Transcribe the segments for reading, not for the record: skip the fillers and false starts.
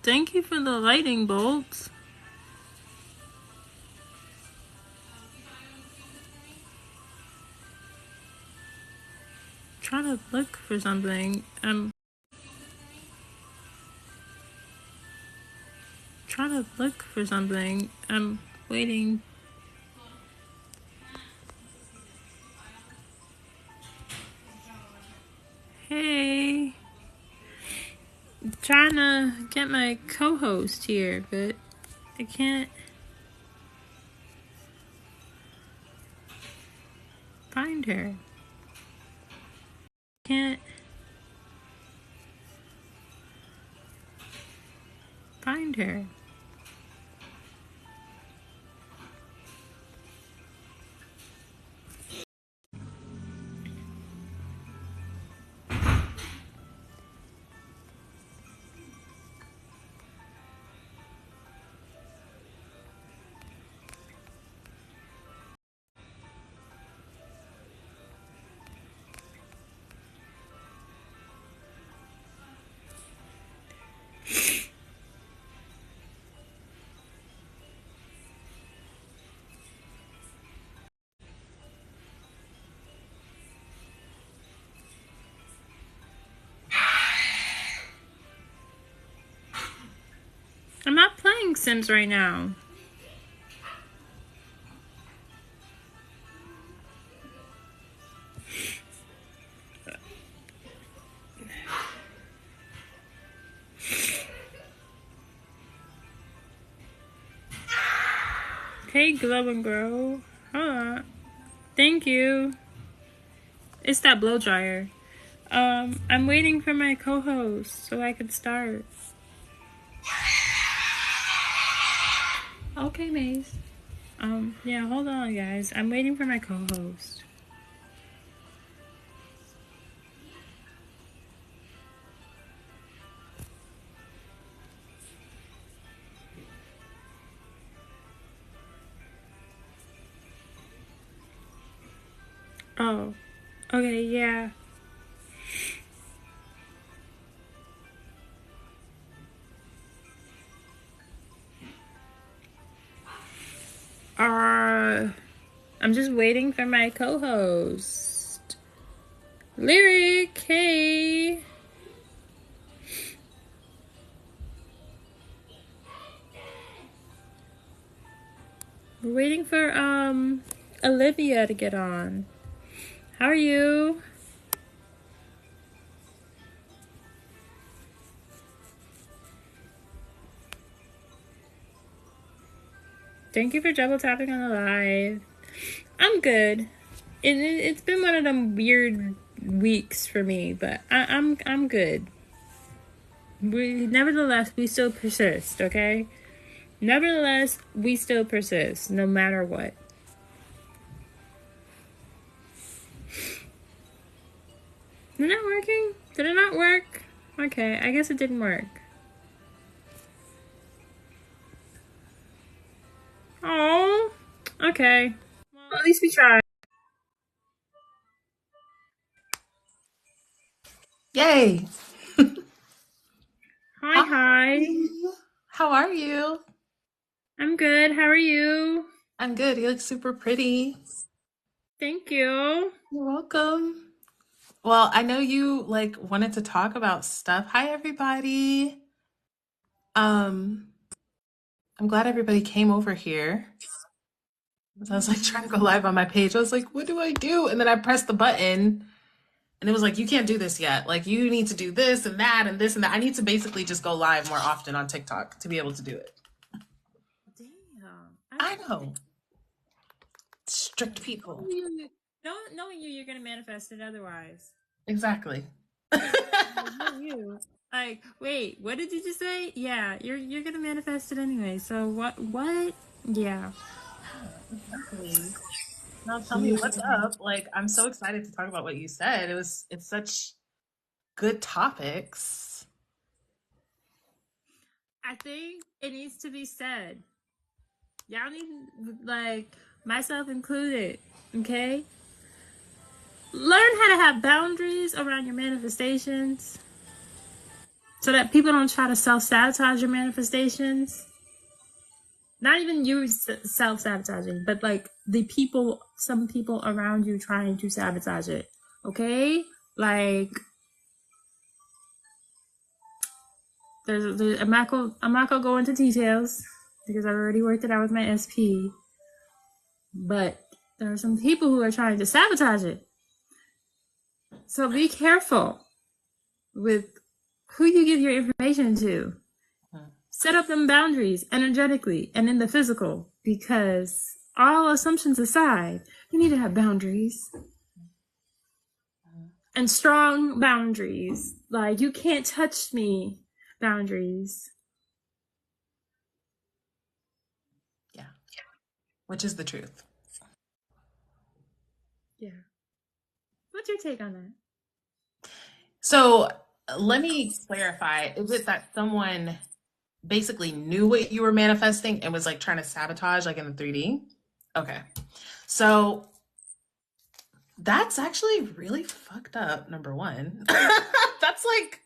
Thank you for the lightning bolts. Trying to look for something. I'm trying to look for something. I'm waiting. Hey. I'm trying to get my co-host here, but I can't find her. Can't find her. I'm not playing Sims right now. Hey, Glow and Grow. Hold on. Thank you. It's that blow dryer. I'm waiting for my co-host so I can start. Okay, Maze. Yeah, hold on, guys. I'm waiting for my co-host. Oh, okay, yeah. I'm just waiting for my co-host. Lyric, hey. We're waiting for, Olivia to get on. How are you? Thank you for double tapping on the live. I'm good. It's been one of them weird weeks for me, but I'm good. Nevertheless, we still persist, okay? Nevertheless, we still persist, no matter what. Is it not working? Did it not work? Okay, I guess it didn't work. Oh, okay. At least we tried. Yay! Hi, Hi. hi. How are you? I'm good. How are you? I'm good. You look super pretty. Thank you. You're welcome. Well, I know you wanted to talk about stuff. Hi, everybody. Um, I'm glad everybody came over here. So I was like trying to go live on my page. I was like, what do I do? And then I pressed the button and it was like, you can't do this yet. Like you need to do this and that and this and that. I need to basically just go live more often on TikTok to be able to do it. Damn. I know. Strict people. Knowing you, you're gonna manifest it otherwise. Exactly. Knowing you. Like, wait, what did you just say? Yeah, you're gonna manifest it anyway. So what? Yeah. Exactly. Now tell me what's up. Like, I'm so excited to talk about what you said. It's such good topics. I think it needs to be said. Y'all need, like, myself included, okay? Learn how to have boundaries around your manifestations so that people don't try to self-sabotage your manifestations. Not even you self-sabotaging, but like some people around you trying to sabotage it, okay? Like, I'm not gonna go into details because I've already worked it out with my SP, but there are some people who are trying to sabotage it. So be careful with who you give your information to. Set up them boundaries energetically and in the physical, because all assumptions aside, you need to have boundaries and strong boundaries. Like, you can't touch me boundaries. Yeah, which is the truth. Yeah. What's your take on that? So let me clarify. Is it that someone basically knew what you were manifesting and was like trying to sabotage like in the 3D? Okay. So that's actually really fucked up, number one. That's like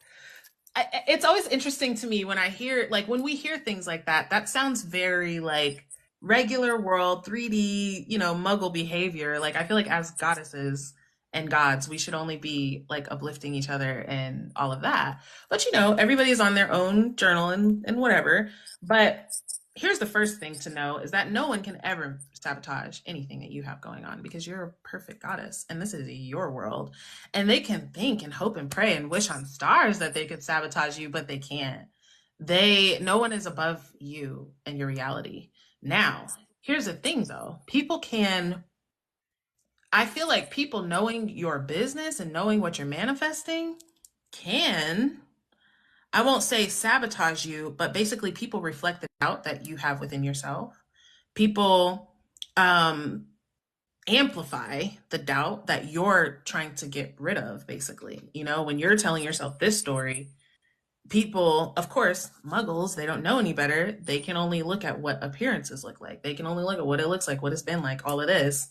it's always interesting to me when I hear when we hear things like that. That sounds very like regular world 3D, muggle behavior. Like I feel like as goddesses and gods, we should only be like uplifting each other and all of that. But everybody is on their own journal and whatever. But here's the first thing to know is that no one can ever sabotage anything that you have going on because you're a perfect goddess and this is your world. And they can think and hope and pray and wish on stars that they could sabotage you, but they can't. No one is above you and your reality. Now, here's the thing though. I feel like people knowing your business and knowing what you're manifesting can, I won't say sabotage you, but basically people reflect the doubt that you have within yourself. People um amplify the doubt that you're trying to get rid of, basically. When you're telling yourself this story, people, of course, muggles, they don't know any better. They can only look at what appearances look like. They can only look at what it looks like, what it's been like, all of this.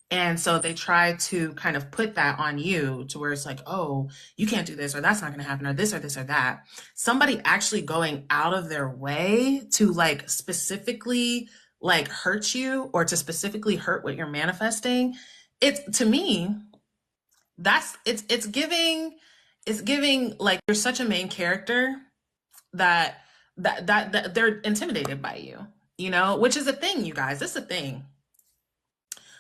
And so they try to kind of put that on you to where it's like, oh, you can't do this, or that's not going to happen, or this or that. Somebody actually going out of their way to like specifically like hurt you or to specifically hurt what you're manifesting. It's to me, it's giving like you're such a main character that that they're intimidated by you, which is a thing, you guys. It's a thing.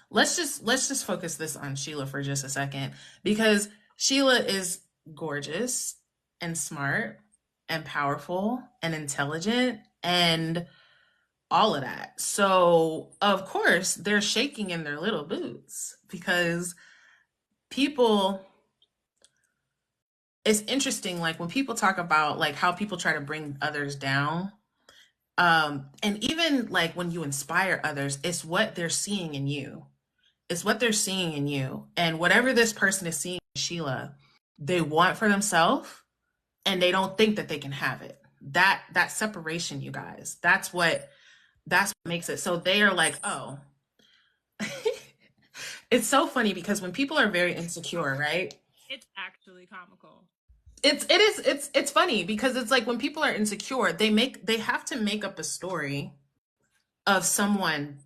Let's just focus this on Sheila for just a second because Sheila is gorgeous and smart and powerful and intelligent and all of that. So, of course, they're shaking in their little boots because people it's interesting like when people talk about like how people try to bring others down, and even like when you inspire others, it's what they're seeing in you. It's what they're seeing in you. And whatever this person is seeing in Sheila, they want for themselves and they don't think that they can have it. That separation, you guys, that's what makes it. So they are like, oh, It's so funny because when people are very insecure, right? It's actually comical. It's funny because it's like when people are insecure, they have to make up a story of someone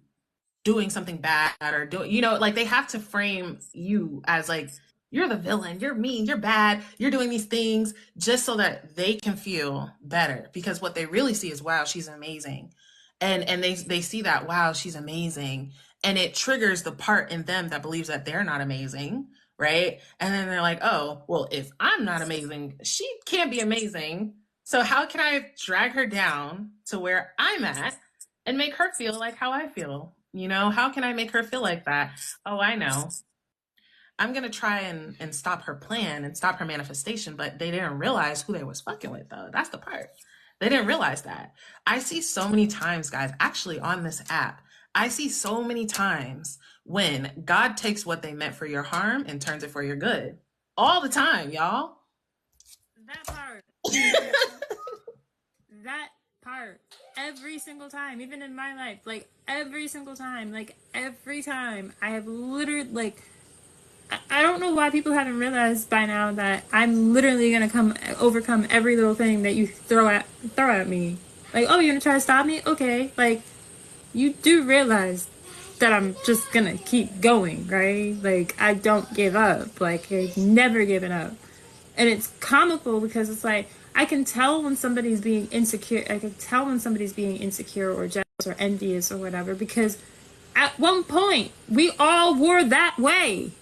doing something bad or doing, like they have to frame you as like you're the villain, you're mean, you're bad, you're doing these things just so that they can feel better, because what they really see is, wow, she's amazing. And they see that, wow, she's amazing, and it triggers the part in them that believes that they're not amazing, right? And then they're like, oh, well, if I'm not amazing, she can't be amazing, so how can I drag her down to where I'm at and make her feel like how I feel? How can I make her feel like that? Oh, I know. I'm gonna try and stop her plan and stop her manifestation, but they didn't realize who they was fucking with though. That's the part. They didn't realize that. I see so many times, guys, actually on this app, I see so many times when God takes what they meant for your harm and turns it for your good. All the time, y'all. That part. That part. Every single time, even in my life, like every single time, like every time, I have literally, like, I don't know why people haven't realized by now that I'm literally gonna overcome every little thing that you throw at me. Like, oh, you're gonna try to stop me? Okay, like, you do realize that I'm just gonna keep going, right? Like, I don't give up. Like, I've never given up. And it's comical because it's like, I can tell when somebody's being insecure. I can tell when somebody's being insecure or jealous or envious or whatever, because at one point, we all were that way.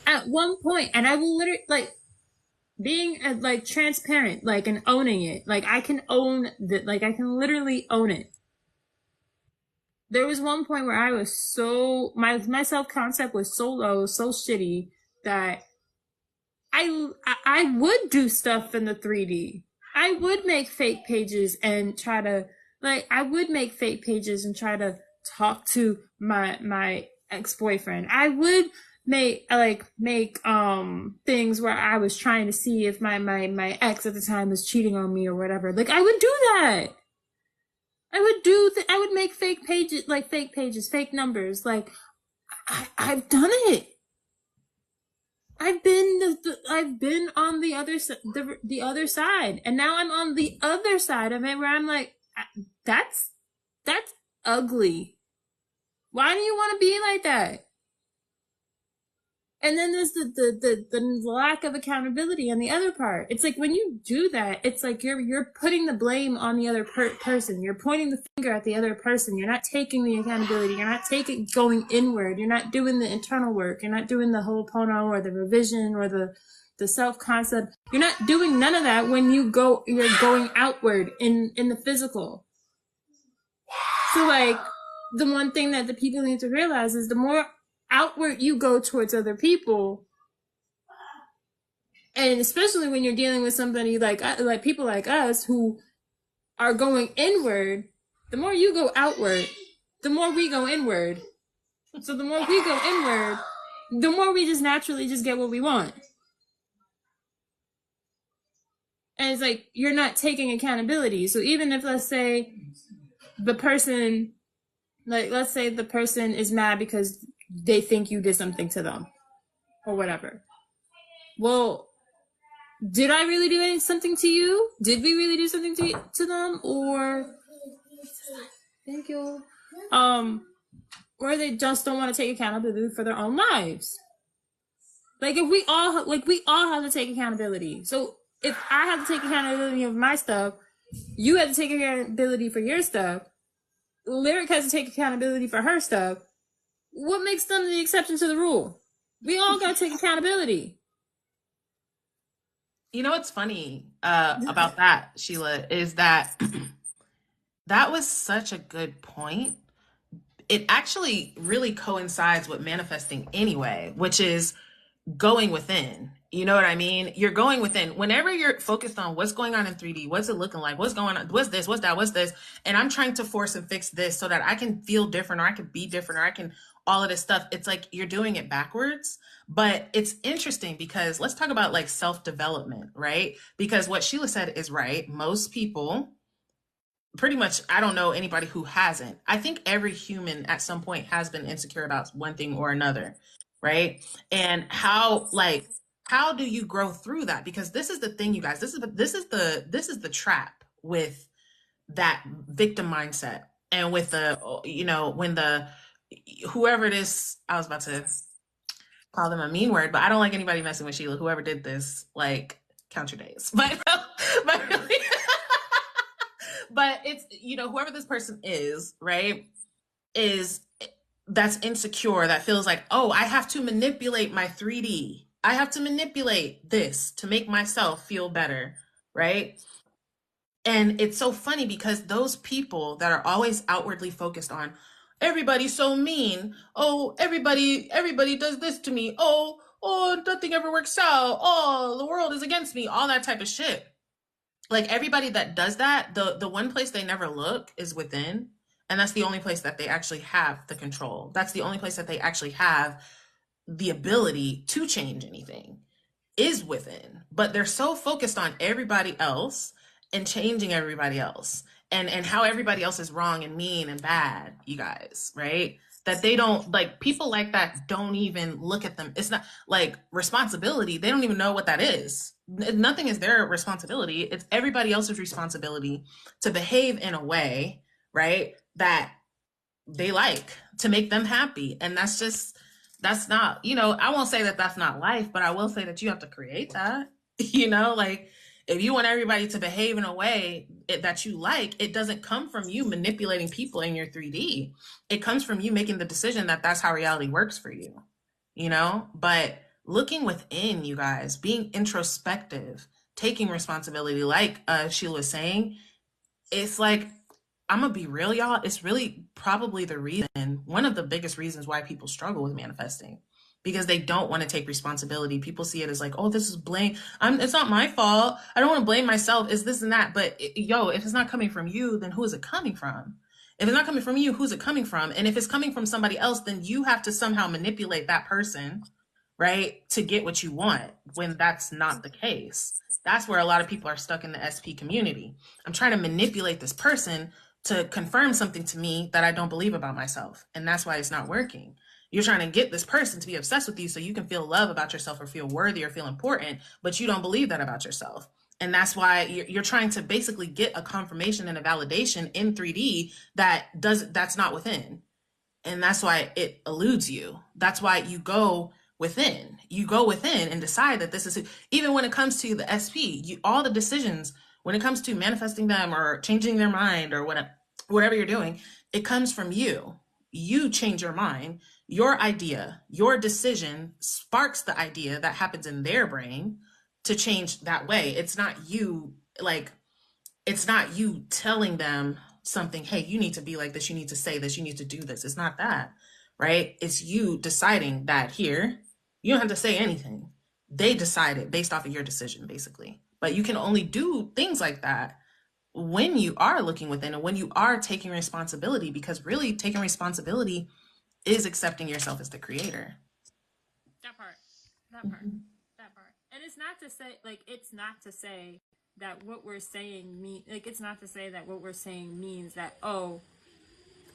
At one point, and I will literally, like, being like transparent, like, and owning it. Like, I can own that. Like, I can literally own it. There was one point where I was so, my self concept was so low, so shitty, that I would do stuff in the 3D. I would make fake pages and try to, like, I would make fake pages and try to talk to my ex-boyfriend. I would make things where I was trying to see if my ex at the time was cheating on me or whatever. Like, I would do that. I would make fake pages, fake numbers. Like, I've done it. I've been on the other side, and now I'm on the other side of it, where I'm like, that's ugly. Why do you want to be like that? And then there's the lack of accountability on the other part. It's like, when you do that, it's like you're putting the blame on the other person. You're pointing the finger at the other person. You're not taking the accountability. You're not going inward. You're not doing the internal work. You're not doing the Ho'oponopono or the revision or the self concept. You're not doing none of that when you're going outward in the physical. So, like, the one thing that the people need to realize is, the more outward you go towards other people, and especially when you're dealing with somebody like people like us who are going inward, the more you go outward, the more we go inward. So the more we go inward, the more we just naturally just get what we want. And it's like, you're not taking accountability. So even if, let's say the person is mad because they think you did something to them or whatever. Well, did I really do something to you? Did we really do something to them? Or, thank you. Or they just don't want to take accountability for their own lives. Like, if we all have to take accountability. So if I have to take accountability of my stuff, you have to take accountability for your stuff. Lyric has to take accountability for her stuff. What makes them the exception to the rule? We all got to take accountability. You know what's funny about that, Sheila, is that that was such a good point. It actually really coincides with manifesting anyway, which is going within. You know what I mean? You're going within. Whenever you're focused on what's going on in 3D, what's it looking like? What's going on? What's this? What's that? What's this? And I'm trying to force and fix this so that I can feel different, or I can be different, or I can all of this stuff. It's like you're doing it backwards. But it's interesting because let's talk about like self-development, right? Because what Sheila said is right. Most people pretty much, I don't know anybody who hasn't. I think every human at some point has been insecure about one thing or another, right? And how do you grow through that? Because this is the thing, you guys. This is the trap with that victim mindset, and with the, when the, whoever it is, I was about to call them a mean word, but I don't like anybody messing with Sheila. Whoever did this, like, count your days. But really, but it's, whoever this person is, right, is that's insecure, that feels like, oh, I have to manipulate my 3D. I have to manipulate this to make myself feel better, right? And it's so funny because those people that are always outwardly focused on, everybody's so mean. Oh, everybody does this to me. Oh, nothing ever works out. Oh, the world is against me. All that type of shit. Like, everybody that does that, the one place they never look is within. And that's the only place that they actually have the control. That's the only place that they actually have the ability to change anything, is within. But they're so focused on everybody else and changing everybody else, and how everybody else is wrong and mean and bad, you guys, right? That they don't, like, people like that don't even look at them. It's not like responsibility. They don't even know what that is. Nothing is their responsibility. It's everybody else's responsibility to behave in a way, right, that they like, to make them happy. And that's not, I won't say that that's not life, but I will say that you have to create that. Like, if you want everybody to behave in a way that you like, it doesn't come from you manipulating people in your 3D. It comes from you making the decision that that's how reality works for you, But looking within, you guys, being introspective, taking responsibility, like Sheila was saying, it's like, I'm gonna be real, y'all. It's really probably one of the biggest reasons why people struggle with manifesting, because they don't want to take responsibility. People see it as like, oh, this is blame. It's not my fault. I don't want to blame myself. It's this and that. But if it's not coming from you, then who is it coming from? If it's not coming from you, who's it coming from? And if it's coming from somebody else, then you have to somehow manipulate that person, right, to get what you want, when that's not the case. That's where a lot of people are stuck in the SP community. I'm trying to manipulate this person to confirm something to me that I don't believe about myself. And that's why it's not working. You're trying to get this person to be obsessed with you so you can feel love about yourself, or feel worthy, or feel important, but you don't believe that about yourself. And that's why you're trying to basically get a confirmation and a validation in 3D that's not within. And that's why it eludes you. That's why you go within. You go within and decide that this is it. Even when it comes to the SP, all the decisions, when it comes to manifesting them or changing their mind or whatever you're doing, it comes from you. You change your mind. Your idea, your decision sparks the idea that happens in their brain to change that way. It's not you, it's not you telling them something, hey, you need to be like this, you need to say this, you need to do this. It's not that, right? It's you deciding that here. You don't have to say anything. They decide it based off of your decision, basically. But you can only do things like that when you are looking within and when you are taking responsibility, because really taking responsibility is accepting yourself as the creator. That part. And it's not to say that what we're saying means that, oh,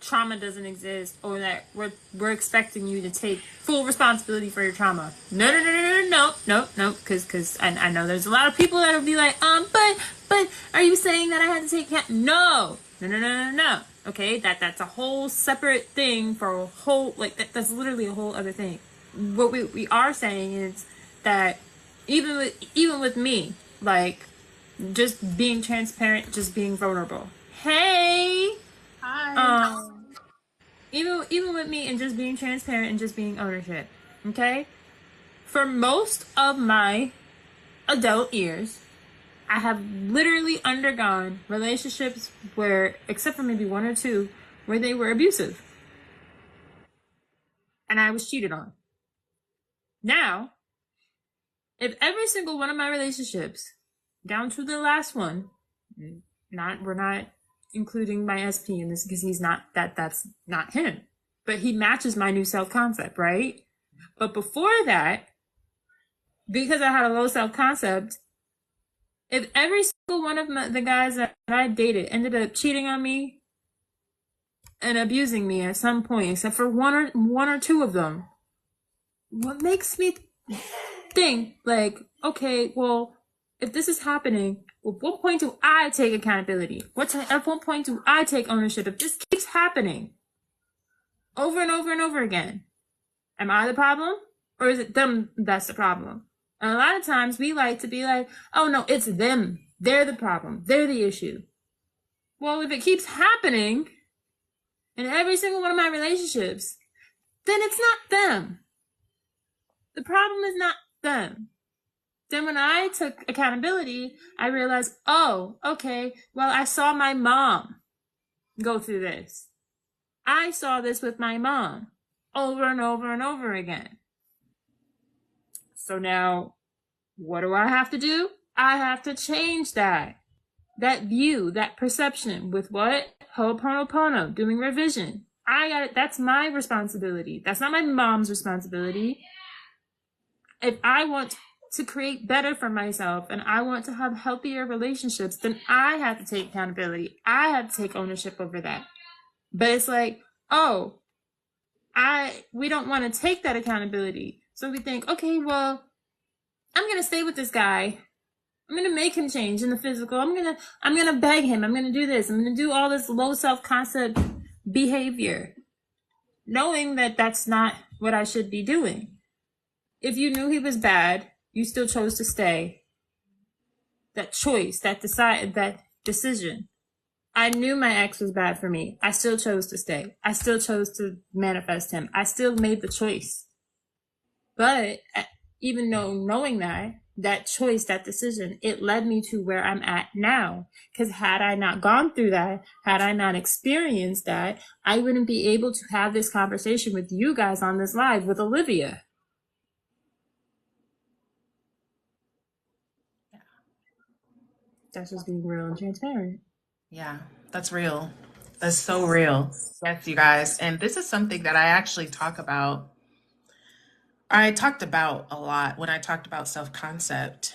trauma doesn't exist, or that we're expecting you to take full responsibility for your trauma. No, because I know there's a lot of people that will be like, but are you saying that I had to take no. Okay, that's a whole separate thing for a whole, that's literally a whole other thing. What we are saying is that even with me, like, just being transparent, just being vulnerable. Hey, Hi. Even with me and just being transparent and just being ownership. Okay, for most of my adult years, I have literally undergone relationships where, except for maybe one or two, where they were abusive. And I was cheated on. Now, if every single one of my relationships, down to the last one, we're not including my SP in this because he's not, that's not him. But he matches my new self-concept, right? But before that, because I had a low self-concept, If every single one of the guys that I dated ended up cheating on me and abusing me at some point, except for one or two of them, what makes me think like, okay, well, if this is happening, at what point do I take accountability? At what point do I take ownership? If this keeps happening over and over and over again, am I the problem? Or is it them that's the problem? And a lot of times we like to be like, oh no, it's them. They're the problem. They're the issue. Well, if it keeps happening in every single one of my relationships, then it's not them. The problem is not them. Then when I took accountability, I realized, oh, okay, well, I saw my mom go through this. I saw this with my mom over and over and over again. So now, what do I have to do? I have to change that view, that perception with what? Ho'oponopono, doing revision. That's my responsibility. That's not my mom's responsibility. If I want to create better for myself and I want to have healthier relationships, then I have to take accountability. I have to take ownership over that. But it's like, oh, we don't want to take that accountability. So we think, okay, well, I'm going to stay with this guy. I'm going to make him change in the physical. I'm going to beg him. I'm going to do this. I'm going to do all this low self-concept behavior, knowing that that's not what I should be doing. If you knew he was bad, you still chose to stay. That choice, that decision. I knew my ex was bad for me. I still chose to stay. I still chose to manifest him. I still made the choice. But even knowing that choice, that decision, it led me to where I'm at now. Because had I not gone through that, had I not experienced that, I wouldn't be able to have this conversation with you guys on this live with Olivia. That's just being real and transparent. Yeah, that's real. That's so real. Yes, you guys. And this is something that I actually talked about a lot when I talked about self-concept.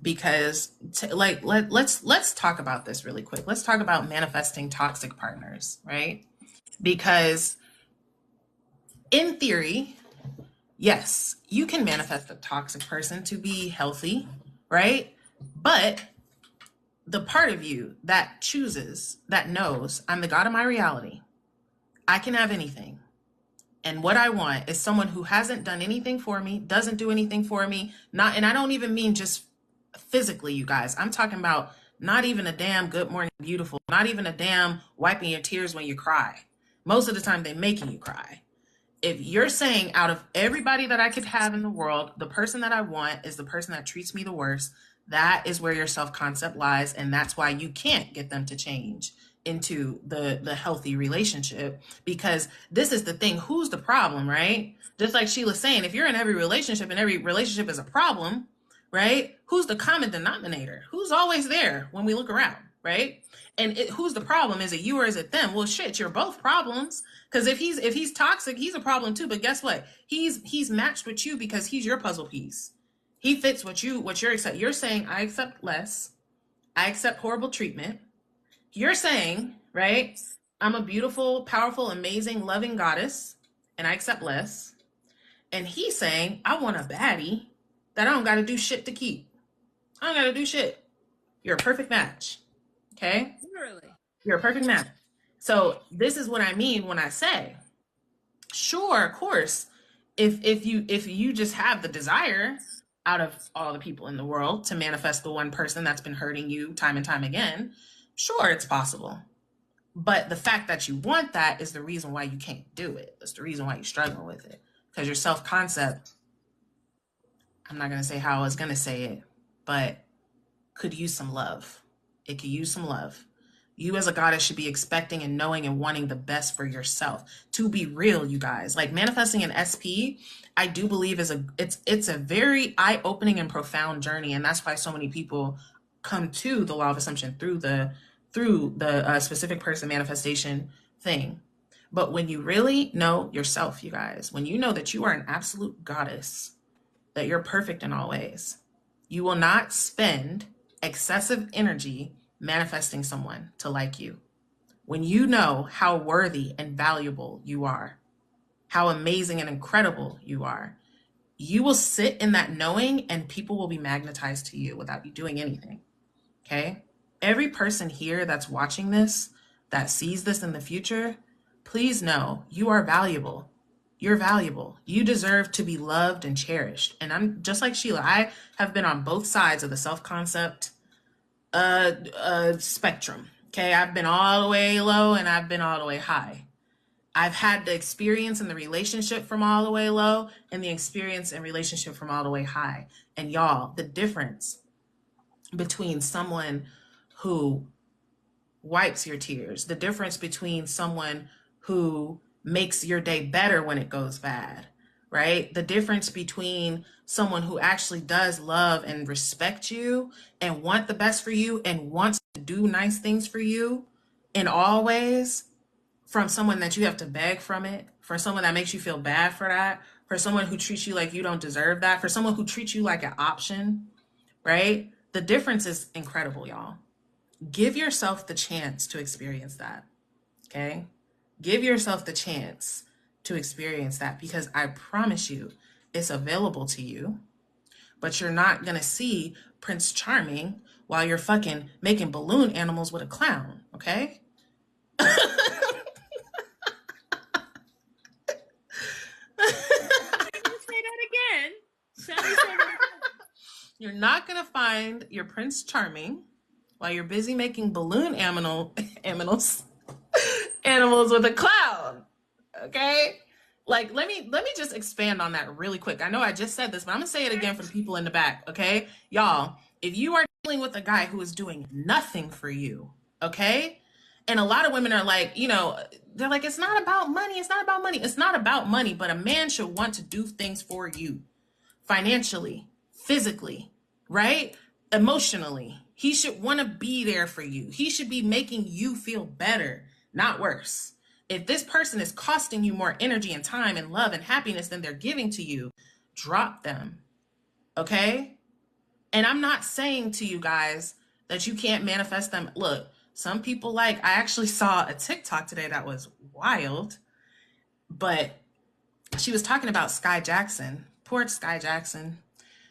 Because let's talk about this really quick. Let's talk about manifesting toxic partners, right? Because in theory, yes, you can manifest a toxic person to be healthy, right? But the part of you that chooses, that knows, I'm the God of my reality. I can have anything. And what I want is someone who hasn't done anything for me, doesn't do anything for me. And I don't even mean just physically, you guys. I'm talking about not even a damn good morning, beautiful, not even a damn wiping your tears when you cry. Most of the time, they're making you cry. If you're saying out of everybody that I could have in the world, the person that I want is the person that treats me the worst, that is where your self-concept lies. And that's why you can't get them to change into the healthy relationship, because this is the thing. Who's the problem, right? Just like Sheila's saying, if you're in every relationship and every relationship is a problem, right? Who's the common denominator? Who's always there when we look around, right? And who's the problem? Is it you or is it them? Well, shit, you're both problems. Because if he's toxic, he's a problem too. But guess what? He's matched with you because he's your puzzle piece. He fits what you're accept. You're saying, I accept less. I accept horrible treatment. You're saying, right, I'm a beautiful, powerful, amazing, loving goddess, and I accept less. And he's saying, I want a baddie that I don't got to do shit to keep. I don't got to do shit. You're a perfect match. Okay? Literally. You're a perfect match. So this is what I mean when I say, sure, of course, if you just have the desire out of all the people in the world to manifest the one person that's been hurting you time and time again, sure, it's possible. But the fact that you want that is the reason why you can't do it. That's the reason why you're struggling with it. Because your self-concept, I'm not going to say how I was going to say it, but could use some love. It could use some love. You as a goddess should be expecting and knowing and wanting the best for yourself. To be real, you guys, like manifesting an SP, I do believe it's a very eye-opening and profound journey. And that's why so many people come to the law of assumption through the specific person manifestation thing. But when you really know yourself, you guys, when you know that you are an absolute goddess, that you're perfect in all ways, you will not spend excessive energy manifesting someone to like you. When you know how worthy and valuable you are, how amazing and incredible you are, you will sit in that knowing and people will be magnetized to you without you doing anything. Okay? Every person here that's watching this, that sees this in the future, please know you are valuable. You're valuable. You deserve to be loved and cherished. And I'm just like Sheila. I have been on both sides of the self-concept spectrum. Okay, I've been all the way low and I've been all the way high. I've had the experience in the relationship from all the way low and the experience in relationship from all the way high. And y'all, the difference between someone who wipes your tears, the difference between someone who makes your day better when it goes bad, right? The difference between someone who actually does love and respect you and want the best for you and wants to do nice things for you in all ways, from someone that you have to beg from it, for someone that makes you feel bad for that, for someone who treats you like you don't deserve that, for someone who treats you like an option, right? The difference is incredible, y'all. Give yourself the chance to experience that, okay? Give yourself the chance to experience that, because I promise you it's available to you, but you're not gonna see Prince Charming while you're fucking making balloon animals with a clown, okay? You're not gonna find your Prince Charming while you're busy making balloon animals with a clown. Okay? Like, let me just expand on that really quick. I know I just said this, but I'm gonna say it again for the people in the back, okay? Y'all, if you are dealing with a guy who is doing nothing for you, okay? And a lot of women are like, you know, they're like, it's not about money. It's not about money. It's not about money, but a man should want to do things for you financially, physically, right? Emotionally. He should want to be there for you. He should be making you feel better, not worse. If this person is costing you more energy and time and love and happiness than they're giving to you, drop them. Okay? And I'm not saying to you guys that you can't manifest them. Look, some people I actually saw a TikTok today that was wild, but she was talking about Sky Jackson. Poor Sky Jackson.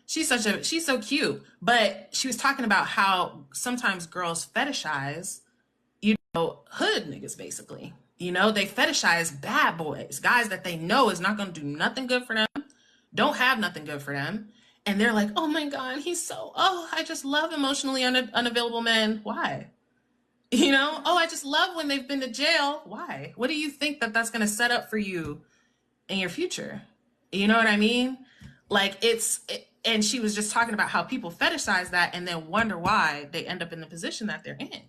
She's so cute, but she was talking about how sometimes girls fetishize, you know, hood niggas basically. You know, they fetishize bad boys, guys that they know is not going to do nothing good for them, don't have nothing good for them. And they're like, oh my God, I just love emotionally unavailable men. Why? You know, I just love when they've been to jail. Why? What do you think that's going to set up for you in your future? You know what I mean? Like and she was just talking about how people fetishize that and then wonder why they end up in the position that they're in.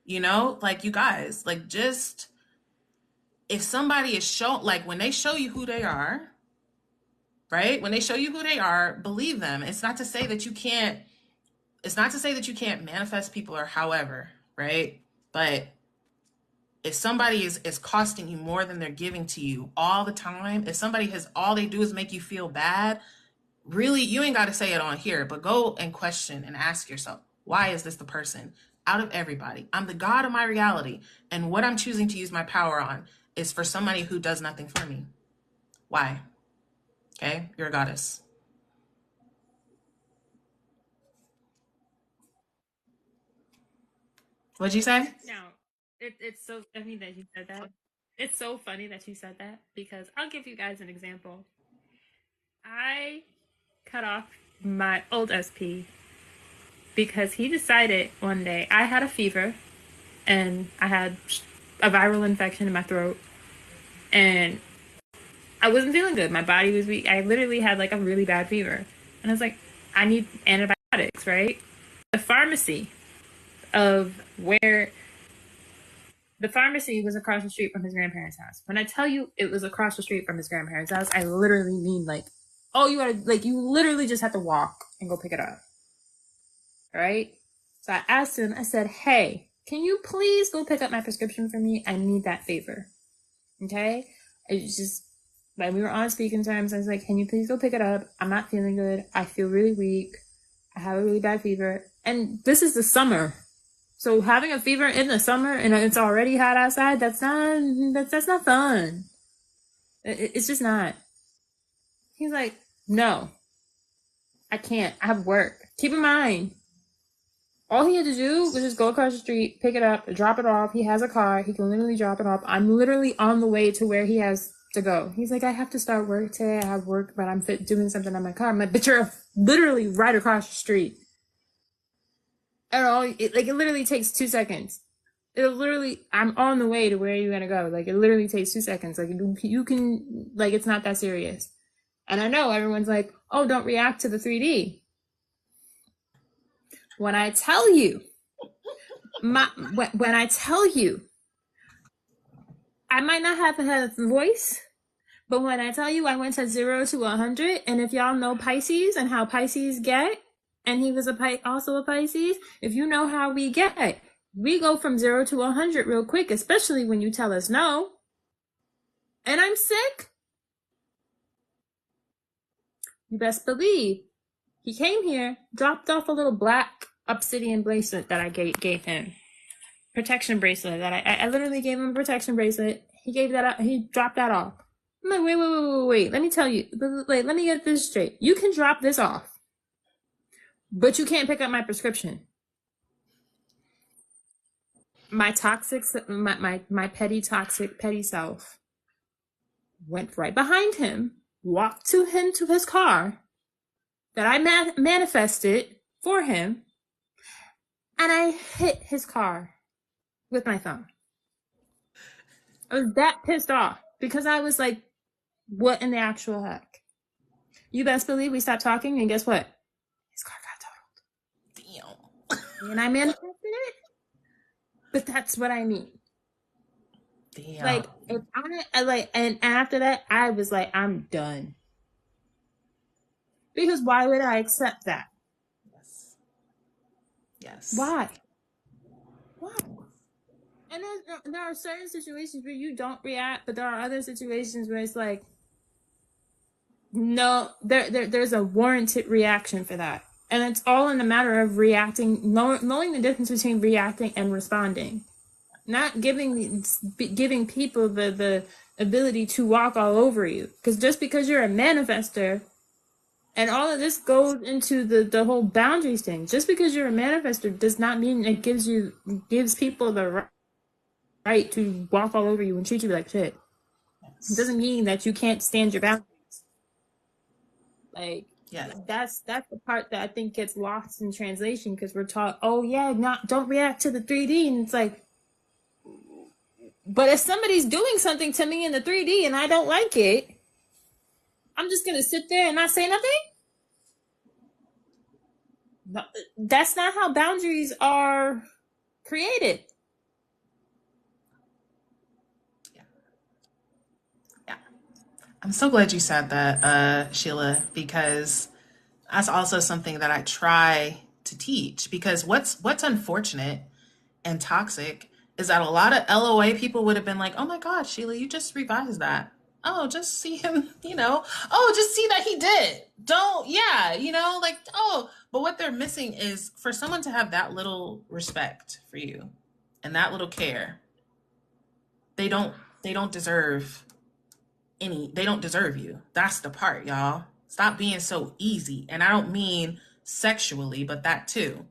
You know, like, you guys, like, just, if somebody is when they show you who they are, right? When they show you who they are, believe them. It's not to say that you can't manifest people or however, right? But if somebody is costing you more than they're giving to you all the time, if somebody all they do is make you feel bad, really, you ain't got to say it on here, but go and question and ask yourself, why is this the person out of everybody? I'm the God of my reality, and what I'm choosing to use my power on is for somebody who does nothing for me. Why? Okay, you're a goddess. What'd you say? No, it's so funny that you said that. It's so funny that you said that, because I'll give you guys an example. I cut off my old SP because he decided one day, I had a fever and I had a viral infection in my throat and I wasn't feeling good. My body was weak. I literally had like a really bad fever. And I was like, I need antibiotics, right? The pharmacy was across the street from his grandparents' house. When I tell you it was across the street from his grandparents' house, I literally mean you literally just have to walk and go pick it up. Right? So I asked him, I said, hey, can you please go pick up my prescription for me? I need that favor. Okay? It's just, like, we were on speaking terms. I was like, can you please go pick it up? I'm not feeling good. I feel really weak. I have a really bad fever. And this is the summer. So having a fever in the summer and it's already hot outside, that's not fun. It's just not. He's like, no, I can't. I have work. Keep in mind, all he had to do was just go across the street, pick it up, drop it off. He has a car. He can literally drop it off. I'm literally on the way to where he has to go. He's like, I have to start work today. I have work, but I'm doing something on my car. I'm like, but you're literally right across the street. And it literally takes 2 seconds. I'm on the way to where you're gonna go. Like, it literally takes 2 seconds. Like, you can, like, it's not that serious. And I know everyone's like, oh, don't react to the 3D. When I tell you, when I tell you, I might not have a voice, but when I tell you I went to 0 to 100, and if y'all know Pisces and how Pisces get, and he was also a Pisces, if you know how we get, we go from 0 to 100 real quick, especially when you tell us no. And I'm sick. You best believe he came here, dropped off a little black obsidian bracelet that I gave him. Protection bracelet that I literally gave him a protection bracelet. He gave that up. He dropped that off. I'm like, wait. Let me tell you. Wait, let me get this straight. You can drop this off, but you can't pick up my prescription. My toxic, my petty toxic, petty self went right behind him, walked to his car that I manifested for him, and I hit his car with my thumb. I was that pissed off because I was like, what in the actual heck? You best believe we stopped talking, and guess what? His car got totaled. Damn. And I manifested it. But that's what I mean. Damn. Like, if I like, and after that, I was like, I'm done. Because why would I accept that? Yes. Why? And there are certain situations where you don't react, but there are other situations where it's like, no, there's a warranted reaction for that. And it's all in the matter of reacting, knowing the difference between reacting and responding. Not giving people the ability to walk all over you. Because just because you're a manifester, and all of this goes into the whole boundaries thing. Just because you're a manifester does not mean it gives people the right to walk all over you and treat you like shit. It doesn't mean that you can't stand your boundaries. Like, yeah, that's the part that I think gets lost in translation because we're taught, oh yeah, don't react to the 3D, and it's like, but if somebody's doing something to me in the 3D and I don't like it, I'm just gonna sit there and not say nothing. No, that's not how boundaries are created. Yeah. I'm so glad you said that, Sheila, because that's also something that I try to teach. Because what's unfortunate and toxic is that a lot of LOA people would have been like, oh my God, Sheila, you just revised that. Oh, just see him, oh, just see that he did. Don't, yeah, like, oh, but what they're missing is for someone to have that little respect for you and that little care, they don't deserve they don't deserve you. That's the part, y'all. Stop being so easy. And I don't mean sexually, but that too.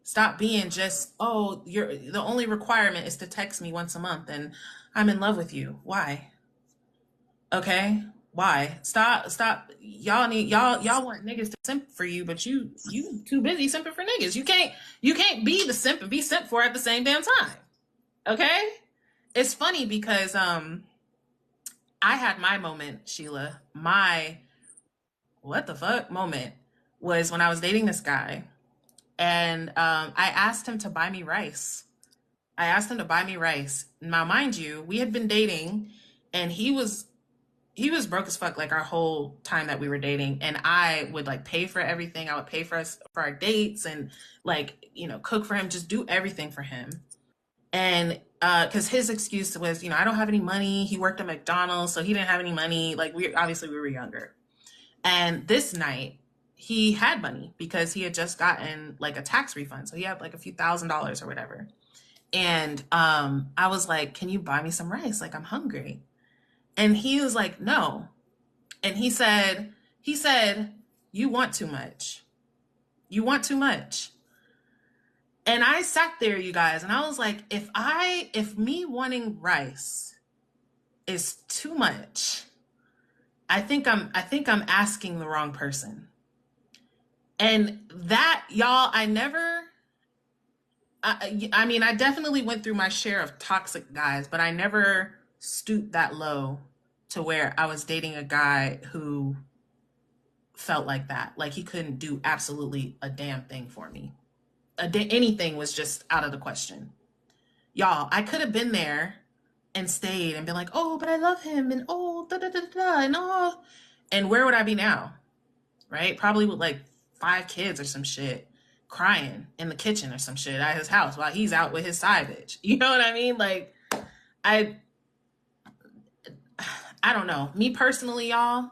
Stop being just, oh, the only requirement is to text me once a month and I'm in love with you. Why? Okay? Why? Stop. Y'all want niggas to simp for you, but you too busy simping for niggas. You can't be the simp and be sent for at the same damn time. Okay? It's funny because I had my moment, Sheila. My what the fuck moment was when I was dating this guy. And I asked him to buy me rice. Now, mind you, we had been dating and he was broke as fuck like our whole time that we were dating. And I would like pay for everything. I would pay for our dates and like, cook for him, just do everything for him. And because his excuse was, I don't have any money. He worked at McDonald's, so he didn't have any money. Like we were younger. And this night, he had money because he had just gotten like a tax refund. So he had like a few $1,000s or whatever. And I was like, can you buy me some rice? Like, I'm hungry. And he was like, no. And he said, you want too much. You want too much. And I sat there, you guys, and I was like, if me wanting rice is too much, I think I'm asking the wrong person. And that, y'all, I mean, I definitely went through my share of toxic guys, but I never stooped that low to where I was dating a guy who felt like that. Like he couldn't do absolutely a damn thing for me. Anything was just out of the question. Y'all, I could have been there and stayed and been like, oh, but I love him, and oh, da da da da, and oh. And where would I be now? Right? Probably with like 5 kids or some shit, crying in the kitchen or some shit at his house while he's out with his side bitch. You know what I mean? Like, I don't know. Me personally, y'all,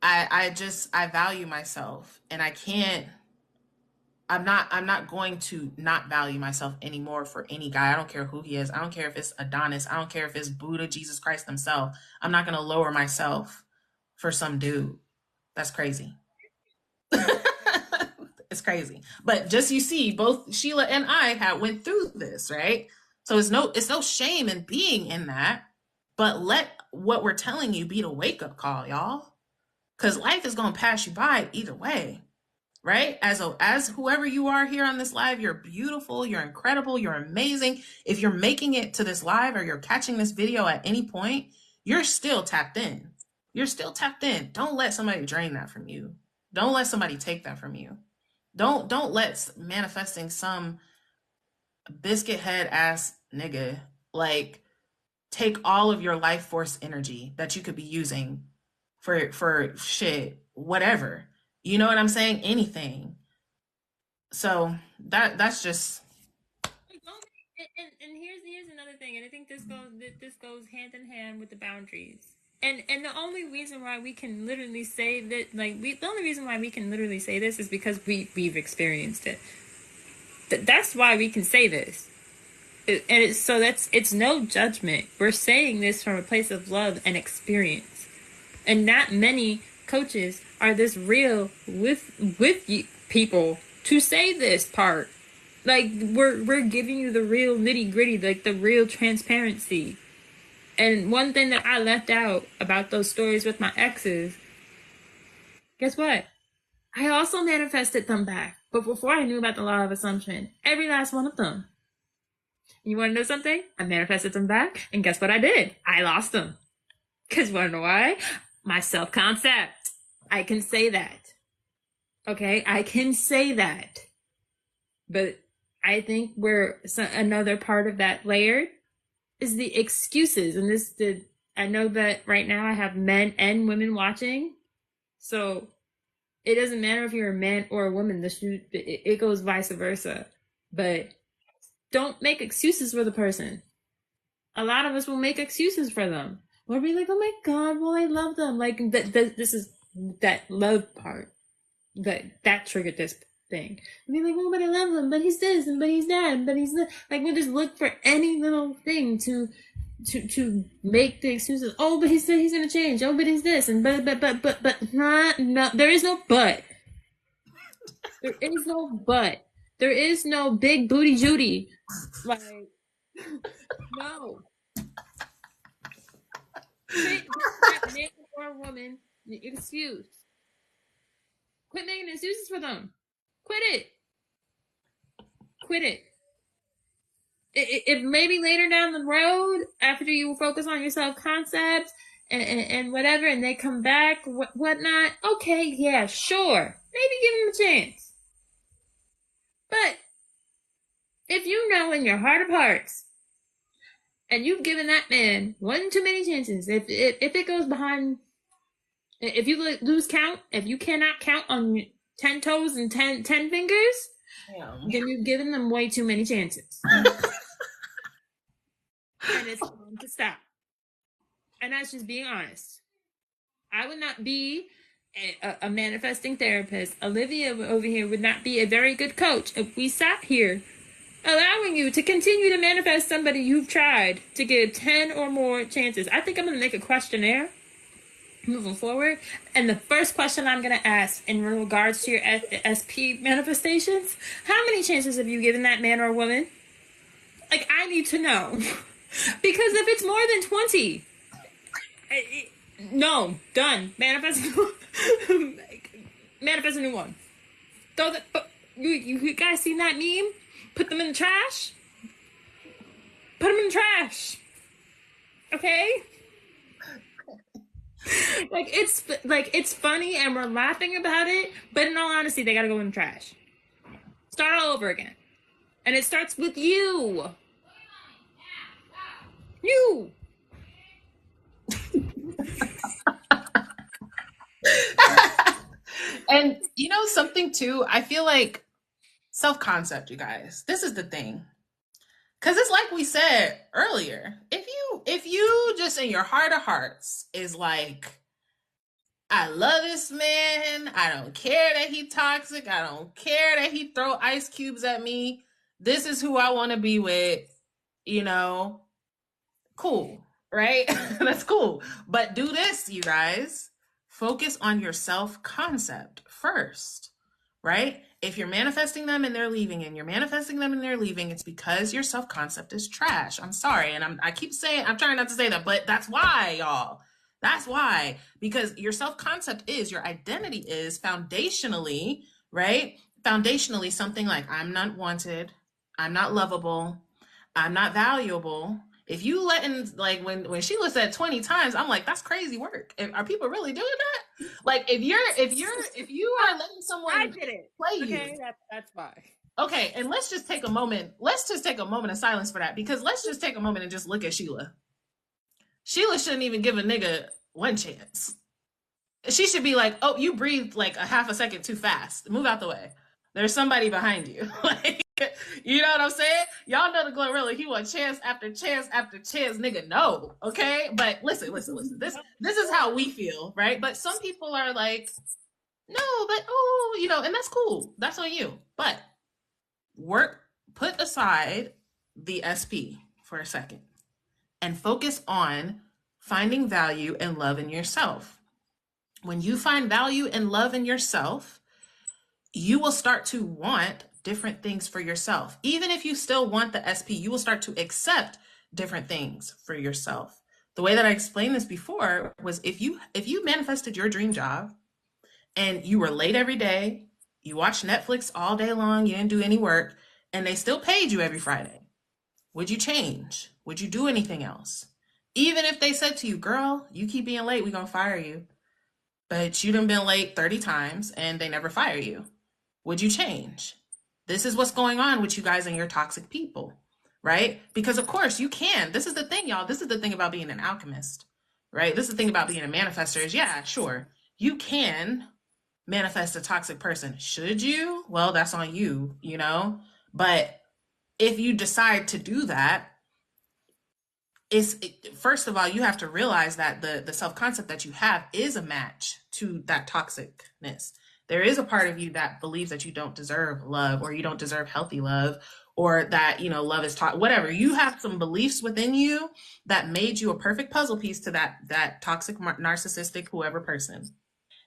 I value myself, and I'm not going to not value myself anymore for any guy. I don't care who he is. I don't care if it's Adonis. I don't care if it's Buddha, Jesus Christ himself. I'm not going to lower myself for some dude. That's crazy. It's crazy. But just, you see, both Sheila and I went through this, right? So it's no shame in being in that, but let what we're telling you be the wake up call, y'all. Because life is going to pass you by either way. Right? As whoever you are here on this live, you're beautiful, you're incredible, you're amazing. If you're making it to this live or you're catching this video at any point, you're still tapped in. You're still tapped in. Don't let somebody drain that from you. Don't let somebody take that from you. Don't let manifesting some biscuit head ass nigga like take all of your life force energy that you could be using for shit, whatever. You know what I'm saying? Anything. So that's just. And here's another thing, and I think this goes hand in hand with the boundaries. And the only reason why we can literally say that, the only reason why we can literally say this is because we've experienced it. That's why we can say this. It's no judgment. We're saying this from a place of love and experience, and not many coaches are this real with people to say this part. Like, we're giving you the real nitty gritty, like the real transparency. And one thing that I left out about those stories with my exes, guess what? I also manifested them back. But before I knew about the law of assumption, every last one of them. You want to know something? I manifested them back, and guess what I did? I lost them. Because you want to know why? My self-concept. I can say that. Okay? I can say that. But I think another part of that layer is the excuses. And I know that right now I have men and women watching. So it doesn't matter if you're a man or a woman. It goes vice versa. But don't make excuses for the person. A lot of us will make excuses for them. We'll be like, oh my God, well, I love them. Like, this is that love part that triggered this thing. I mean, like, oh, but I love him, but he's this, and but he's that, but he's that. Like, we'll just look for any little thing to make the excuses. Oh, but he said he's gonna change. Oh, but he's this, and but no, there is no but. There is no but. There is no big booty Judy. Like, no. Quit that man or woman excuse. Quit making excuses for them. Quit it. Quit it. If maybe later down the road, after you focus on your self-concept and whatever, and they come back, whatnot, okay, yeah, sure. Maybe give them a chance. But if you know in your heart of hearts, and you've given that man one too many chances, if it goes behind, if you lose count, if you cannot count on 10 toes and 10 fingers, then you've given them way too many chances. And it's time to stop. And that's just being honest. I would not be a manifesting therapist, Olivia over here would not be a very good coach if we sat here allowing you to continue to manifest somebody you've tried to give 10 or more chances. I think I'm going to make a questionnaire moving forward. And the first question I'm going to ask in regards to your SP manifestations, how many chances have you given that man or woman? Like, I need to know. Because if it's more than 20, no, done. Manifest, manifest a new one. Throw the, you guys seen that meme? Put them in the trash. Put them in the trash. Okay? It's funny and we're laughing about it, but in all honesty, they gotta go in the trash. Start all over again. And it starts with you. You. And you know something too, I feel like self-concept, you guys. This is the thing. Cause it's like we said earlier. If you just in your heart of hearts is like, I love this man. I don't care that he toxic. I don't care that he throw ice cubes at me. This is who I want to be with, you know. Cool, right? That's cool. But do this, you guys. Focus on your self-concept first, right? If you're manifesting them and they're leaving, and you're manifesting them and they're leaving, it's because your self-concept is trash. I'm sorry. And I keep saying, I'm trying not to say that, but that's why, y'all. That's why. Because your self-concept is, your identity is foundationally, right? Foundationally something like, I'm not wanted, I'm not lovable, I'm not valuable. If you letting, like, when Sheila said 20 times, I'm like, that's crazy work. Are people really doing that? Like, if you are letting someone I did it. play you. Okay, that's why. Okay, and let's just take a moment. Let's just take a moment of silence for that, because let's just take a moment and just look at Sheila. Sheila shouldn't even give a nigga one chance. She should be like, oh, you breathed like a half a second too fast. Move out the way. There's somebody behind you. Like, you know what I'm saying? Y'all know the Glorilla. He want chance after chance after chance. Nigga, no. Okay? But listen. This is how we feel, right? But some people are like, no, but oh, you know, and that's cool. That's on you. But put aside the SP for a second and focus on finding value and love in yourself. When you find value and love in yourself, you will start to want different things for yourself. Even if you still want the SP, you will start to accept different things for yourself. The way that I explained this before was, if you manifested your dream job and you were late every day, you watched Netflix all day long, you didn't do any work, and they still paid you every Friday, would you change? Would you do anything else? Even if they said to you, girl, you keep being late, we're going to fire you. But you done been late 30 times and they never fire you. Would you change? This is what's going on with you guys and your toxic people, right? Because of course you can. This is the thing, y'all. This is the thing about being an alchemist, right? This is the thing about being a manifester is, yeah, sure, you can manifest a toxic person. Should you? Well, that's on you, you know? But if you decide to do that, first of all, you have to realize that the self-concept that you have is a match to that toxicness. There is a part of you that believes that you don't deserve love, or you don't deserve healthy love, or that, you know, love is whatever. You have some beliefs within you that made you a perfect puzzle piece to that toxic, narcissistic, whoever person.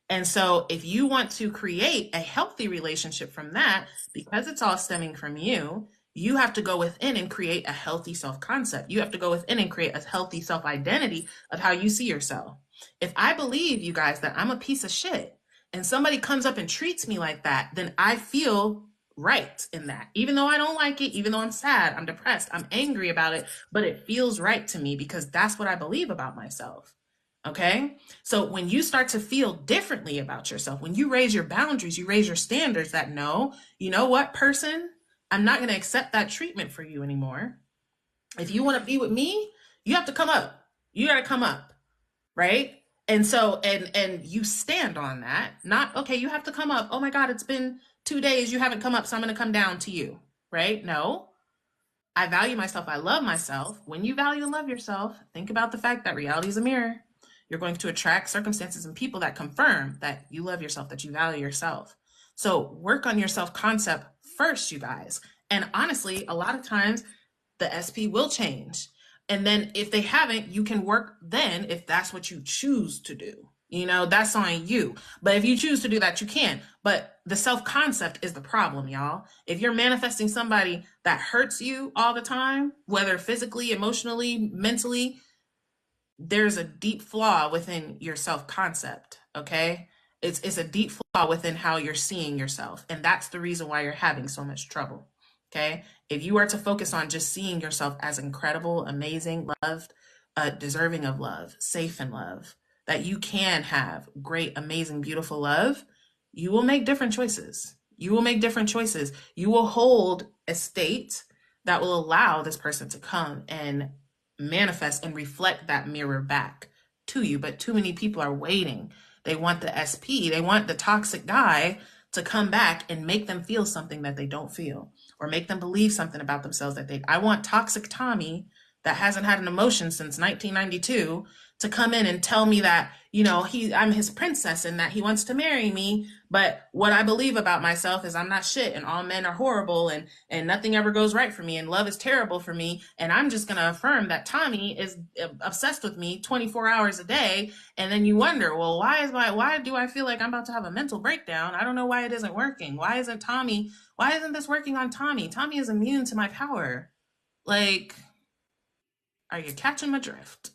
And so if you want to create a healthy relationship from that, because it's all stemming from you, you have to go within and create a healthy self-concept. You have to go within and create a healthy self-identity of how you see yourself. If I believe, you guys, that I'm a piece of shit and somebody comes up and treats me like that, then I feel right in that. Even though I don't like it, even though I'm sad, I'm depressed, I'm angry about it, but it feels right to me because that's what I believe about myself. Okay? So when you start to feel differently about yourself, when you raise your boundaries, you raise your standards, that no, you know what, person? I'm not going to accept that treatment for you anymore. If you want to be with me, you have to come up. You got to come up, right? And so, and you stand on that, not, okay, you have to come up. Oh my God, it's been 2 days. You haven't come up. So I'm going to come down to you, right? No, I value myself. I love myself. When you value and love yourself, think about the fact that reality is a mirror. you're going to attract circumstances and people that confirm that you love yourself, that you value yourself. So work on your self-concept first, you guys. And honestly, a lot of times the SP will change. And then if they haven't, you can work then if that's what you choose to do. You know, that's on you. But if you choose to do that, you can. But the self-concept is the problem, y'all. If you're manifesting somebody that hurts you all the time, whether physically, emotionally, mentally, there's a deep flaw within your self-concept, okay? It's a deep flaw within how you're seeing yourself. And that's the reason why you're having so much trouble, okay? If you are to focus on just seeing yourself as incredible, amazing, loved, deserving of love, safe in love, that you can have great, amazing, beautiful love, you will make different choices. You will make different choices. You will hold a state that will allow this person to come and manifest and reflect that mirror back to you. But too many people are waiting. They want the SP, they want the toxic guy to come back and make them feel something that they don't feel, or make them believe something about themselves that I want toxic Tommy that hasn't had an emotion since 1992 to come in and tell me that, you know, I'm his princess and that he wants to marry me. But what I believe about myself is I'm not shit and all men are horrible and nothing ever goes right for me and love is terrible for me. And I'm just going to affirm that Tommy is obsessed with me 24 hours a day. And then you wonder, well, why do I feel like I'm about to have a mental breakdown? I don't know why it isn't working. Why isn't this working on Tommy? Tommy is immune to my power. Like, are you catching my drift?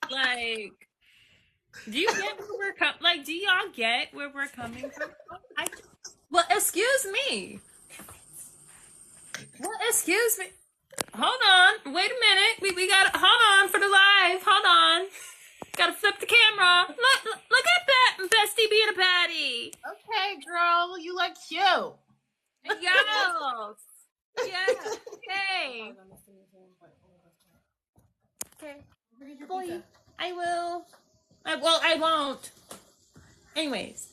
Like, do you get where we're coming? Like, do y'all get where we're coming from? Well, excuse me. Hold on. Wait a minute. We got to hold on for the live. Hold on. Gotta flip the camera. Look at that bestie being a patty. Okay, girl, you look cute. Yes. Yeah. Okay. Okay. Boy, I will. I won't. Anyways,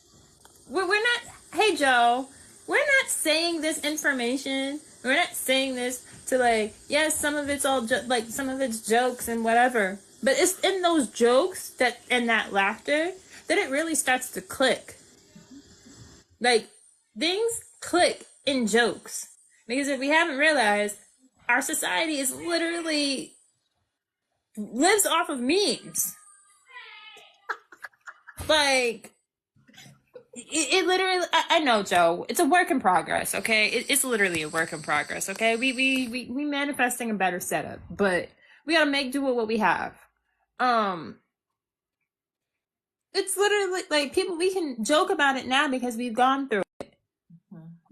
we're not. Hey, Joe. We're not saying this information. We're not saying this to like. Yes, some of it's all like some of it's jokes and whatever. But it's in those jokes and that laughter that it really starts to click. Like things click in jokes, because if we haven't realized, our society is literally lives off of memes. Like it literally, I know, Joe, it's a work in progress, okay? It's literally a work in progress, okay? We manifesting a better setup, but we gotta make do with what we have. It's literally like people, we can joke about it now because we've gone through it.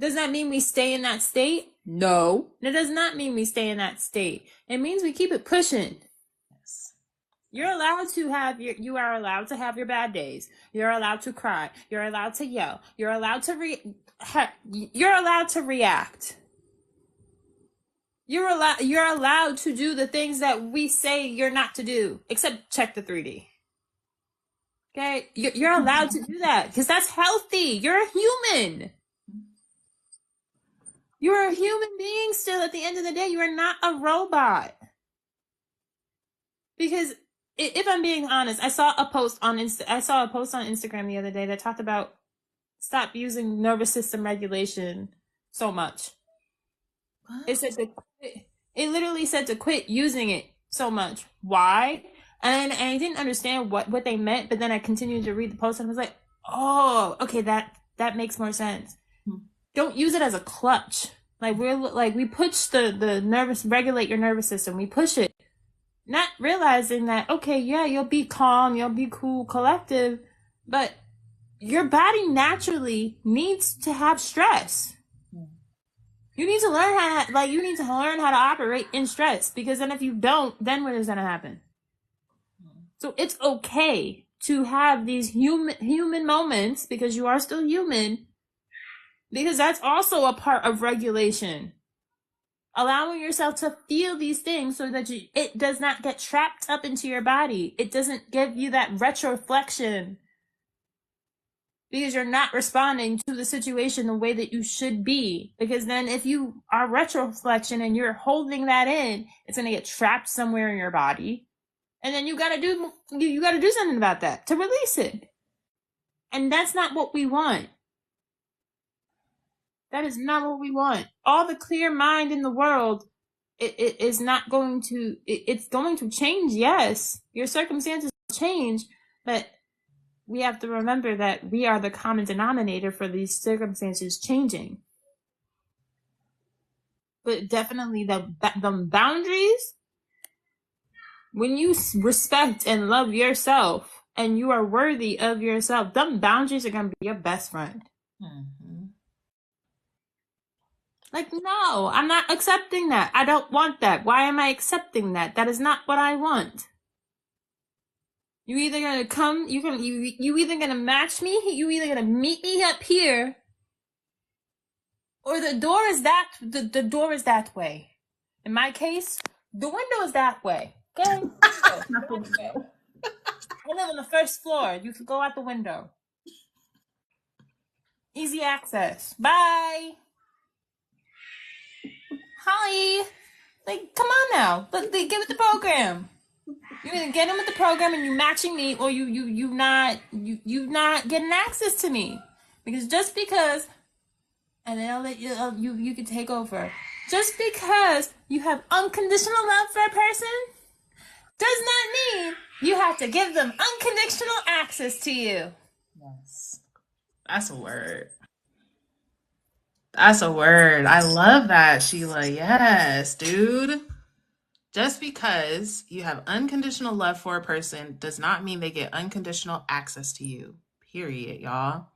Does that mean we stay in that state? No. It does not mean we stay in that state. It means we keep it pushing. You're allowed to have you are allowed to have your bad days. You're allowed to cry. You're allowed to yell. You're allowed to you're allowed to react. You're allowed to do the things that we say you're not to do, except check the 3D. Okay? You're allowed to do that because that's healthy. You're a human. You're a human being still at the end of the day. You are not a robot. Because if I'm being honest, I saw a post on Instagram the other day that talked about stop using nervous system regulation so much. What? It literally said to quit using it so much. Why? And I didn't understand what they meant, but then I continued to read the post and I was like, oh, okay, that makes more sense. Don't use it as a clutch. Like we push the regulate your nervous system. We push it. Not realizing that, okay, yeah, you'll be calm, you'll be cool, collective, but your body naturally needs to have stress. You need to learn how to operate in stress, because then if you don't, then what is going to happen? So it's okay to have these human moments, because you are still human, because that's also a part of regulation. Allowing yourself to feel these things so that it does not get trapped up into your body. It doesn't give you that retroflexion. because you're not responding to the situation the way that you should be. Because then if you are retroflexion and you're holding that in, it's going to get trapped somewhere in your body. And then you got to do something about that to release it. And that's not what we want. That is not what we want. All the clear mind in the world, it is not going to, it's going to change, yes. Your circumstances change, but we have to remember that we are the common denominator for these circumstances changing. But definitely the boundaries, when you respect and love yourself and you are worthy of yourself, them boundaries are going to be your best friend. Mm-hmm. Like, no, I'm not accepting that. I don't want that. Why am I accepting that? That is not what I want. You either gonna come, you either gonna match me, you either gonna meet me up here, or the door is the door is that way. In my case, the window is that way. Okay? I live on the first floor. You can go out the window. Easy access. Bye. Holly, like, come on now. Get with the program. You either get in with the program and you matching me, or you not getting access to me. Because just because, and then I'll let you can take over. Just because you have unconditional love for a person does not mean you have to give them unconditional access to you. Yes. That's a word. That's a word. I love that, Sheila. Yes, dude. Just because you have unconditional love for a person does not mean they get unconditional access to you. Period, y'all.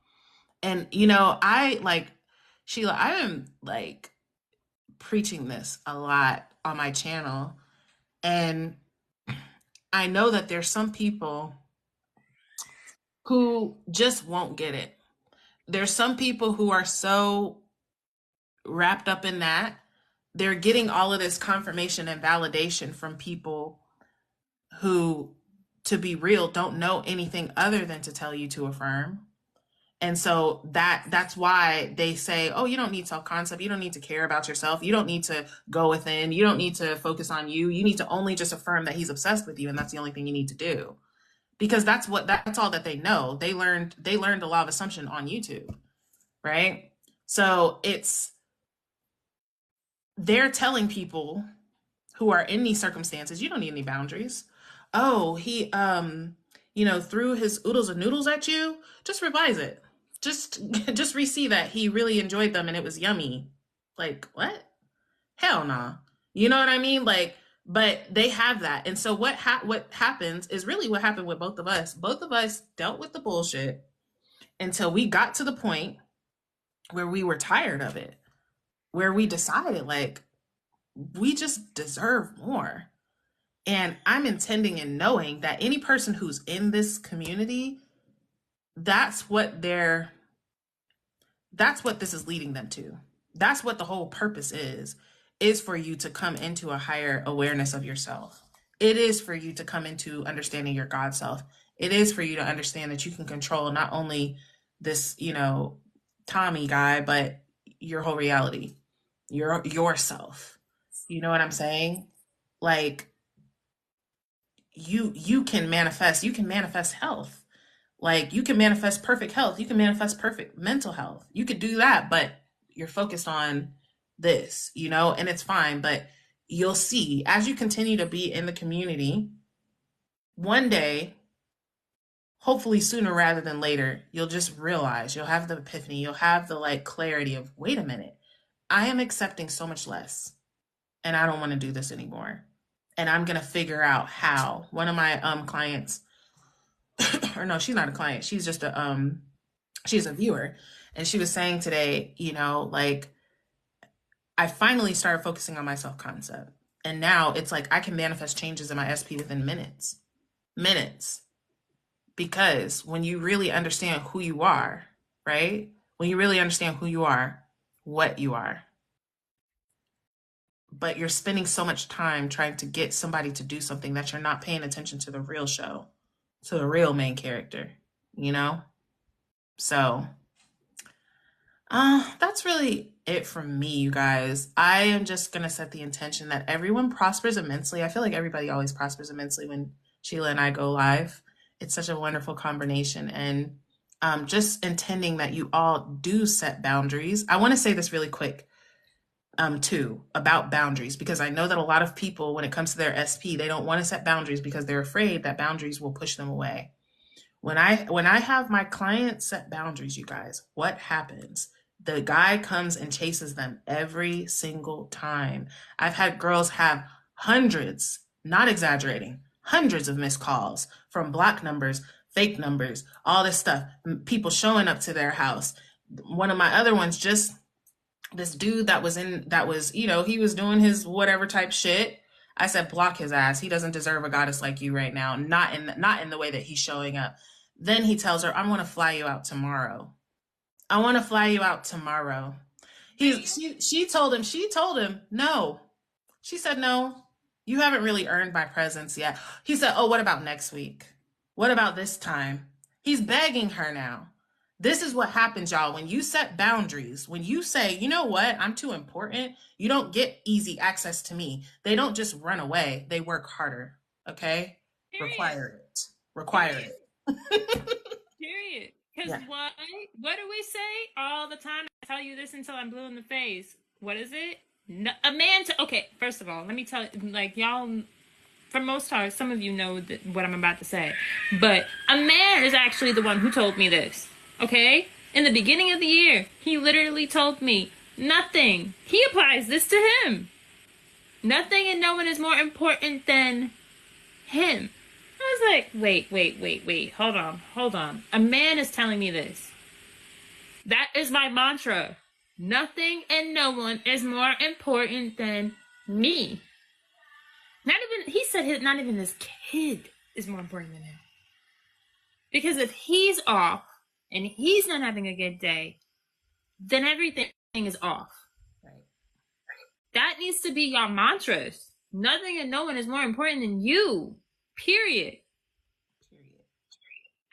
And, Sheila, I am like preaching this a lot on my channel. And I know that there's some people who just won't get it. There's some people who are so wrapped up in that. They're getting all of this confirmation and validation from people who, to be real, don't know anything other than to tell you to affirm. And so that's why they say, oh, you don't need self-concept. You don't need to care about yourself. You don't need to go within. You don't need to focus on you. You need to only just affirm that he's obsessed with you. And that's the only thing you need to do. Because that's all that they know. They learned the law of assumption on YouTube, right? So they're telling people who are in these circumstances, you don't need any boundaries. Oh, he, threw his oodles and noodles at you. Just revise it. Just re-see that he really enjoyed them and it was yummy. Like, what? Hell nah. You know what I mean? Like, but they have that. And so what happens is really what happened with both of us. Both of us dealt with the bullshit until we got to the point where we were tired of it, where we decided, like, we just deserve more. And I'm intending and knowing that any person who's in this community, that's what this is leading them to. That's what the whole purpose is for you to come into a higher awareness of yourself. It is for you to come into understanding your God self. It is for you to understand that you can control not only this, Tommy guy, but your whole reality, yourself. You know what I'm saying? Like, you can manifest health. Like, you can manifest perfect health. You can manifest perfect mental health. You could do that, but you're focused on this, and it's fine. But you'll see as you continue to be in the community, one day, hopefully sooner rather than later, you'll just realize, you'll have the epiphany, you'll have the clarity of, wait a minute, I am accepting so much less and I don't want to do this anymore. And I'm going to figure out how. One of my clients, or no, she's not a client. She's just she's a viewer. And she was saying today, I finally started focusing on my self-concept. And now it's like I can manifest changes in my SP within minutes. Because when you really understand who you are, right? When you really understand who you are, what you are, but you're spending so much time trying to get somebody to do something that you're not paying attention to the real show, to the real main character, So, that's really it from me, you guys. I am just gonna set the intention that everyone prospers immensely. I feel like everybody always prospers immensely when Sheila and I go live. It's such a wonderful combination, and just intending that you all do set boundaries. I want to say this really quick, too, about boundaries, because I know that a lot of people, when it comes to their SP, they don't want to set boundaries because they're afraid that boundaries will push them away. When I have my clients set boundaries, you guys, what happens? The guy comes and chases them every single time. I've had girls have hundreds, not exaggerating, hundreds of missed calls from block numbers, fake numbers, all this stuff, people showing up to their house. One of my other ones, just this dude that was, he was doing his whatever type shit. I said, block his ass. He doesn't deserve a goddess like you right now. Not in the way that he's showing up. Then he tells her, I want to fly you out tomorrow. I want to fly you out tomorrow. She told him, no. She said, no, you haven't really earned my presence yet. He said, oh, what about next week? What about this time? He's begging her now. This is what happens, y'all. When you set boundaries, when you say, you know what, I'm too important, you don't get easy access to me. They don't just run away, they work harder. Okay? Period. Require it. Require it. Period. Because Yeah. what do we say all the time? I tell you this until I'm blue in the face. What is it? No, a man to okay. First of all, let me tell you, like y'all, for most part, some of you know what I'm about to say, but a man is actually the one who told me this. Okay, in the beginning of the year, he literally told me nothing. He applies this to him. Nothing and no one is more important than him. I was like, wait, hold on. A man is telling me this. That is my mantra. Nothing and no one is more important than me. He said not even his kid is more important than him. Because if he's off and he's not having a good day, then everything is off. Right. That needs to be your mantras. Nothing and no one is more important than you. Period.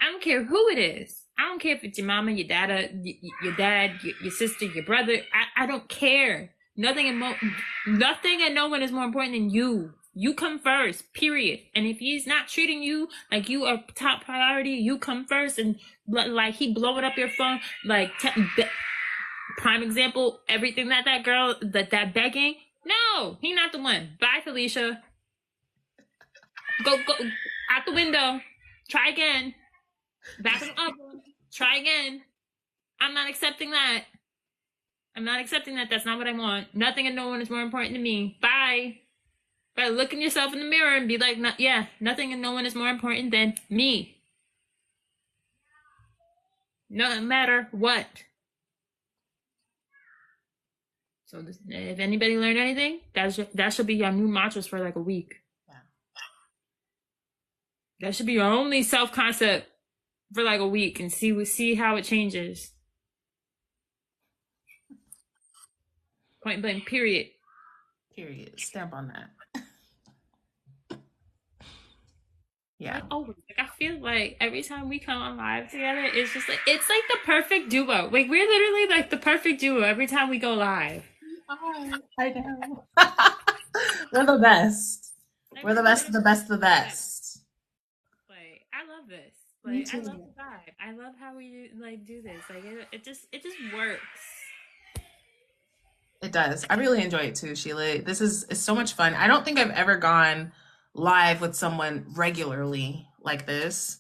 I don't care who it is. I don't care if it's your mama, your dad, your sister, your brother. I don't care. Nothing and no one is more important than you. You come first, period. And if he's not treating you like you are top priority, you come first. And like he blowing up your phone, like prime example, everything that girl that begging. No, he not the one. Bye, Felicia. Go out the window. Try again. Back him up. Try again. I'm not accepting that. That's not what I want. Nothing and no one is more important to me. Bye. But look in yourself in the mirror and be like, nothing and no one is more important than me. No matter what. So if anybody learned anything, that should be your new mantras for like a week. Yeah. That should be your only self-concept for like a week and see how it changes. Point blank, period. Period. Stamp on that. Yeah. I feel like every time we come on live together, it's like the perfect duo. Like we're literally like the perfect duo every time we go live. I know. We're the best. We're the best of the best of the best. Like I love this. Like I love the vibe. I love how we do this. Like it just works. It does. I really enjoy it too, Sheila. It's so much fun. I don't think I've ever gone live with someone regularly like this.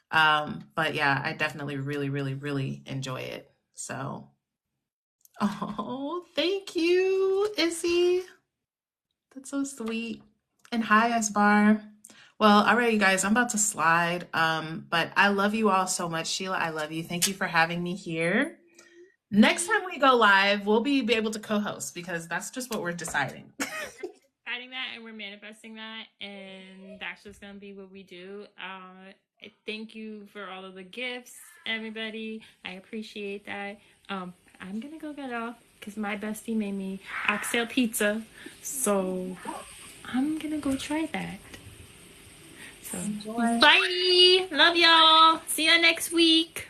But yeah, I definitely really, really, really enjoy it. So, oh, thank you, Issy. That's so sweet. And hi, Esbar. Well, all right, you guys, I'm about to slide. But I love you all so much. Sheila, I love you. Thank you for having me here. Next time we go live, we'll be able to co-host because that's just what we're deciding. Deciding that, and we're manifesting that, and that's just gonna be what we do. Thank you for all of the gifts, everybody. I appreciate that. I'm gonna go get off because my bestie made me oxtail pizza, so I'm gonna go try that. So, bye. Love y'all. See you next week.